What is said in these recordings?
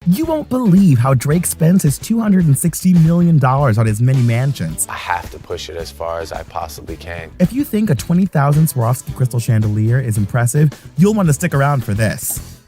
You won't believe how Drake spends his $260 million on his mini mansions. I have to push it as far as I possibly can. If you think a 20,000 Swarovski crystal chandelier is impressive, you'll want to stick around for this.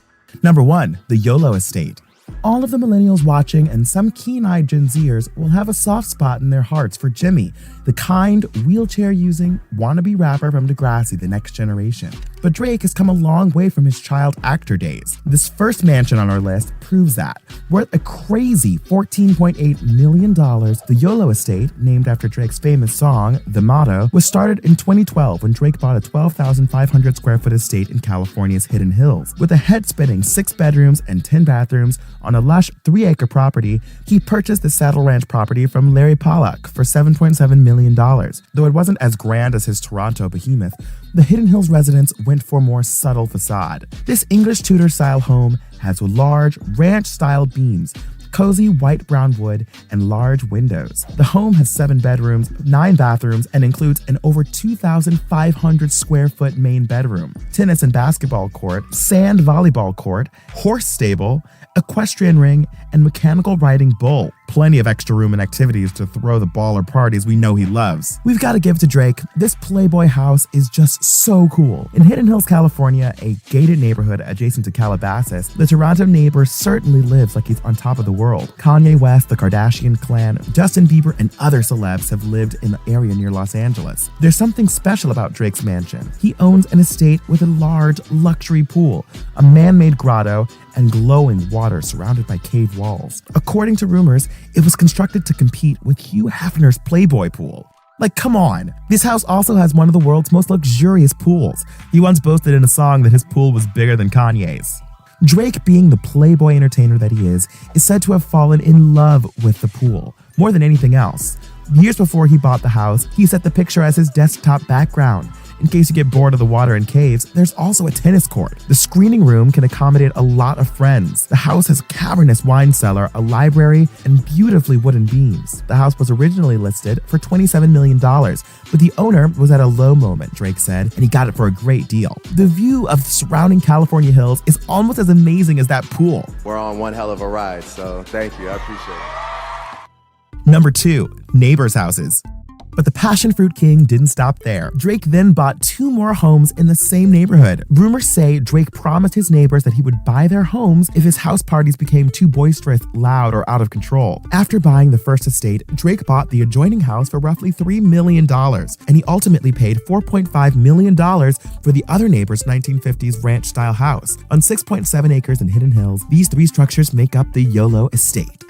Number 1. The Yolo Estate. All of the millennials watching and some keen-eyed Gen Zers will have a soft spot in their hearts for Jimmy, the kind, wheelchair-using, wannabe rapper from Degrassi, the next generation. But Drake has come a long way from his child actor days. This first mansion on our list proves that. Worth a crazy $14.8 million, the Yolo Estate, named after Drake's famous song, The Motto, was started in 2012 when Drake bought a 12,500 square foot estate in California's Hidden Hills. With a head-spinning 6 bedrooms and 10 bathrooms on a lush 3-acre property, he purchased the Saddle Ranch property from Larry Pollack for $7.7 million. Though it wasn't as grand as his Toronto behemoth, the Hidden Hills residents went for a more subtle facade. This English Tudor-style home has large, ranch-style beams, cozy white-brown wood, and large windows. The home has 7 bedrooms, 9 bathrooms, and includes an over 2,500 square foot main bedroom, tennis and basketball court, sand volleyball court, horse stable, equestrian ring, and mechanical riding bull. Plenty of extra room and activities to throw the baller parties we know he loves. We've got to give to Drake, this Playboy house is just so cool. In Hidden Hills, California, a gated neighborhood adjacent to Calabasas, the Toronto neighbor certainly lives like he's on top of the world. Kanye West, the Kardashian clan, Justin Bieber, and other celebs have lived in the area near Los Angeles. There's something special about Drake's mansion. He owns an estate with a large luxury pool, a man-made grotto, and glowing water surrounded by cave walls. According to rumors, it was constructed to compete with Hugh Hefner's Playboy pool. Like, come on. This house also has one of the world's most luxurious pools. He once boasted in a song that his pool was bigger than Kanye's. Drake, being the Playboy entertainer that he is said to have fallen in love with the pool, more than anything else. Years before he bought the house, he set the picture as his desktop background. In case you get bored of the water and caves, there's also a tennis court. The screening room can accommodate a lot of friends. The house has a cavernous wine cellar, a library, and beautifully wooden beams. The house was originally listed for $27 million, but the owner was at a low moment, Drake said, and he got it for a great deal. The view of the surrounding California hills is almost as amazing as that pool. We're on one hell of a ride, so thank you, I appreciate it. Number 2, neighbors' houses. But the passion fruit king didn't stop there. Drake then bought 2 more homes in the same neighborhood. Rumors say Drake promised his neighbors that he would buy their homes if his house parties became too boisterous, loud, or out of control. After buying the first estate, Drake bought the adjoining house for roughly $3 million, and he ultimately paid $4.5 million for the other neighbor's 1950s ranch-style house. On 6.7 acres in Hidden Hills, these 3 structures make up the Yolo Estate.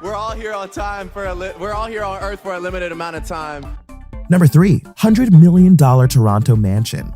We're all here on we're all here on Earth for a limited amount of time. Number 3, $100 million Toronto mansion.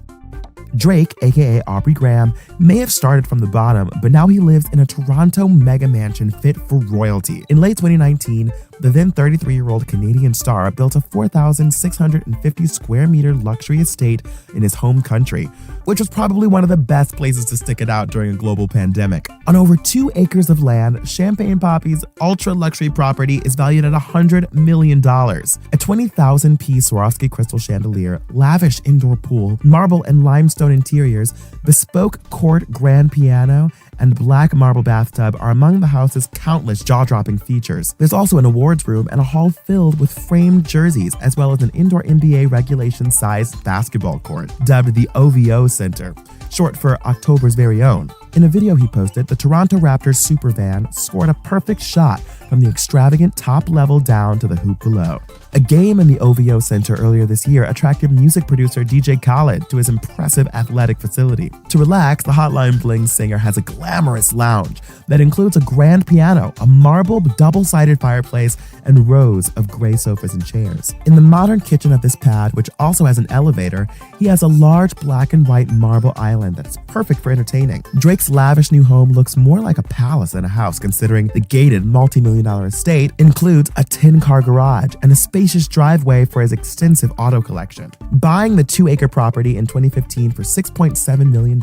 Drake, aka Aubrey Graham, may have started from the bottom, but now he lives in a Toronto mega mansion fit for royalty. In late 2019, the then 33-year-old Canadian star built a 4,650 square meter luxury estate in his home country, which was probably one of the best places to stick it out during a global pandemic. On over 2 acres of land, Champagne Poppy's ultra-luxury property is valued at $100 million. A 20,000-piece Swarovski crystal chandelier, lavish indoor pool, marble and limestone interiors, bespoke court grand piano, and black marble bathtub are among the house's countless jaw-dropping features. There's also an awards room and a hall filled with framed jerseys, as well as an indoor NBA regulation-sized basketball court, dubbed the OVO Center, short for October's very own. In a video he posted, the Toronto Raptors super van scored a perfect shot from the extravagant top level down to the hoop below. A game in the OVO Center earlier this year attracted music producer DJ Khaled to his impressive athletic facility. To relax, the Hotline Bling singer has a glamorous lounge that includes a grand piano, a marble double-sided fireplace, and rows of gray sofas and chairs. In the modern kitchen of this pad, which also has an elevator, he has a large black and white marble island that's perfect for entertaining. Drake's lavish new home looks more like a palace than a house, considering the gated multi-million-dollar estate includes a 10-car garage and a spacious driveway for his extensive auto collection. Buying the 2-acre property in 2015 for $6.7 million,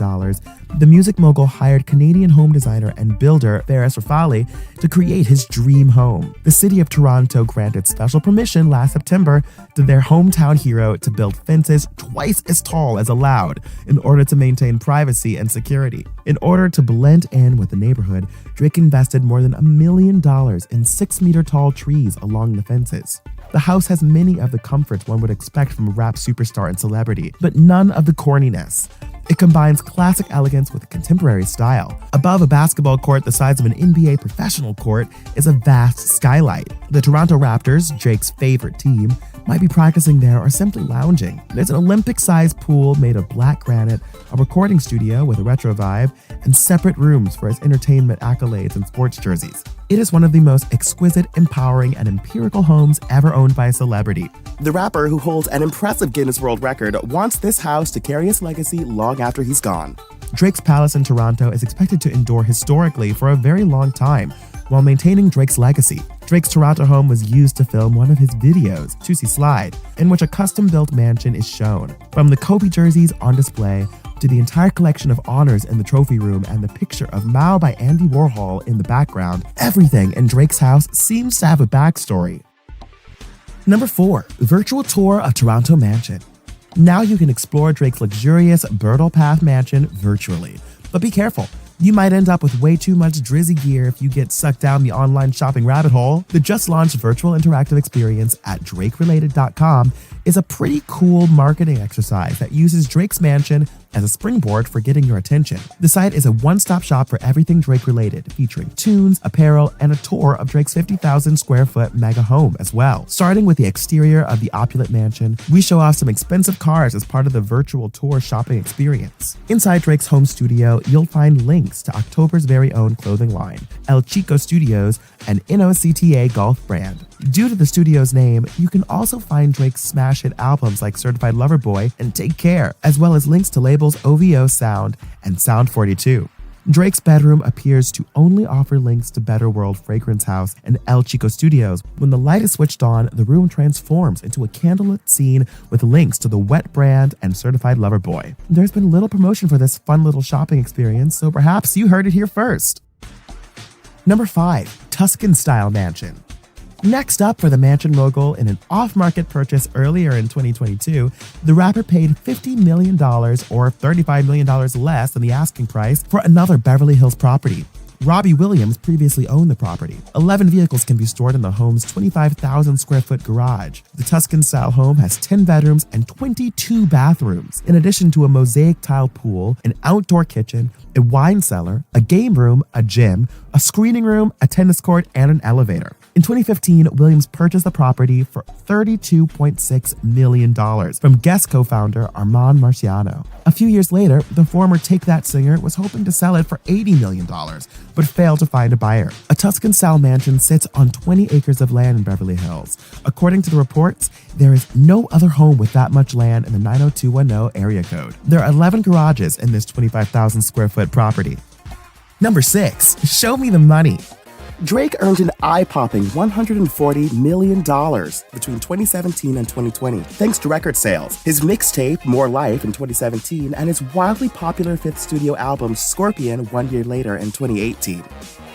The music mogul hired Canadian home designer and builder Ferris Rafali to create his dream home. The city of Toronto granted special permission last September to their hometown hero to build fences twice as tall as allowed in order to maintain privacy and security. In order to blend in with the neighborhood, Drake invested more than $1 million in 6-meter-tall trees along the fences. The house has many of the comforts one would expect from a rap superstar and celebrity, but none of the corniness. It combines classic elegance with contemporary style. Above a basketball court the size of an NBA professional court is a vast skylight. The Toronto Raptors, Drake's favorite team, might be practicing there or simply lounging. There's an Olympic-sized pool made of black granite, a recording studio with a retro vibe, and separate rooms for his entertainment accolades and sports jerseys. It is one of the most exquisite, empowering, and empirical homes ever owned by a celebrity. The rapper, who holds an impressive Guinness World Record, wants this house to carry his legacy long after he's gone. Drake's palace in Toronto is expected to endure historically for a very long time, while maintaining Drake's legacy. Drake's Toronto home was used to film one of his videos, Juicy Slide, in which a custom-built mansion is shown. From the Kobe jerseys on display to the entire collection of honors in the trophy room and the picture of Mao by Andy Warhol in the background, everything in Drake's house seems to have a backstory. Number 4. Virtual tour of Toronto mansion. Now you can explore Drake's luxurious Bridle Path mansion virtually. But be careful. You might end up with way too much Drizzy gear if you get sucked down the online shopping rabbit hole. The just-launched virtual interactive experience at DrakeRelated.com is a pretty cool marketing exercise that uses Drake's mansion as a springboard for getting your attention. The site is a one-stop shop for everything Drake-related, featuring tunes, apparel, and a tour of Drake's 50,000 square foot mega home as well. Starting with the exterior of the opulent mansion, we show off some expensive cars as part of the virtual tour shopping experience. Inside Drake's home studio, you'll find links to October's very own clothing line, El Chico Studios, and NOCTA golf brand. Due to the studio's name, you can also find Drake's smash hit albums like Certified Lover Boy and Take Care, as well as links to labels OVO Sound and Sound 42. Drake's bedroom appears to only offer links to Better World Fragrance House and El Chico Studios. When the light is switched on, the room transforms into a candlelit scene with links to the Wet brand and Certified Lover Boy. There's been little promotion for this fun little shopping experience, so perhaps you heard it here first. Number 5. Tuscan-style mansion. Next up for the mansion mogul, in an off-market purchase earlier in 2022, the rapper paid $50 million or $35 million less than the asking price for another Beverly Hills property. Robbie Williams previously owned the property. 11 vehicles can be stored in the home's 25,000 square foot garage. The Tuscan-style home has 10 bedrooms and 22 bathrooms, in addition to a mosaic tile pool, an outdoor kitchen, a wine cellar, a game room, a gym, a screening room, a tennis court, and an elevator. In 2015, Williams purchased the property for $32.6 million from Guess co-founder Armand Marciano. A few years later, the former Take That singer was hoping to sell it for $80 million, but failed to find a buyer. A Tuscan-style mansion sits on 20 acres of land in Beverly Hills. According to the reports, there is no other home with that much land in the 90210 area code. There are 11 garages in this 25,000 square foot property. Number 6. Show me the money. Drake earned an eye-popping $140 million between 2017 and 2020, thanks to record sales, his mixtape, More Life, in 2017, and his wildly popular fifth studio album, Scorpion, 1 year later in 2018.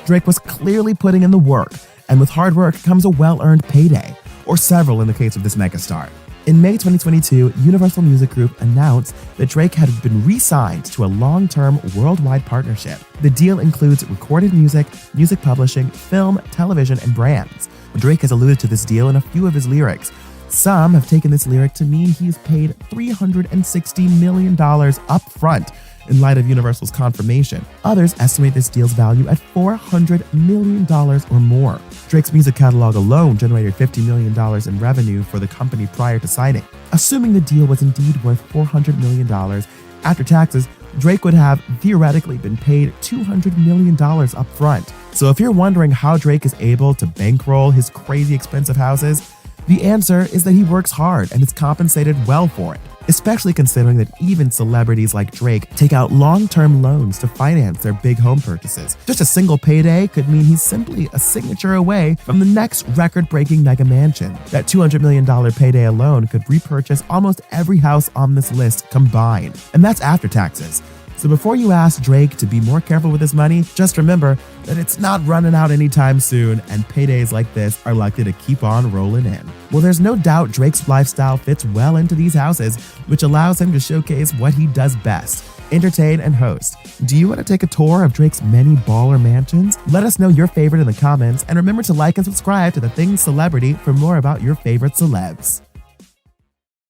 Drake was clearly putting in the work, and with hard work comes a well-earned payday, or several in the case of this megastar. In May 2022, Universal Music Group announced that Drake had been re-signed to a long-term worldwide partnership. The deal includes recorded music, music publishing, film, television, and brands. Drake has alluded to this deal in a few of his lyrics. Some have taken this lyric to mean he's paid $360 million up front in light of Universal's confirmation. Others estimate this deal's value at $400 million or more. Drake's music catalog alone generated $50 million in revenue for the company prior to signing. Assuming the deal was indeed worth $400 million, after taxes, Drake would have theoretically been paid $200 million up front. So if you're wondering how Drake is able to bankroll his crazy expensive houses, the answer is that he works hard and is compensated well for it, especially considering that even celebrities like Drake take out long-term loans to finance their big home purchases. Just a single payday could mean he's simply a signature away from the next record-breaking mega mansion. That $200 million payday alone could repurchase almost every house on this list combined, and that's after taxes. So before you ask Drake to be more careful with his money, just remember that it's not running out anytime soon, and paydays like this are likely to keep on rolling in. Well, there's no doubt Drake's lifestyle fits well into these houses, which allows him to showcase what he does best: entertain and host. Do you want to take a tour of Drake's many baller mansions? Let us know your favorite in the comments, and remember to like and subscribe to The Things Celebrity for more about your favorite celebs.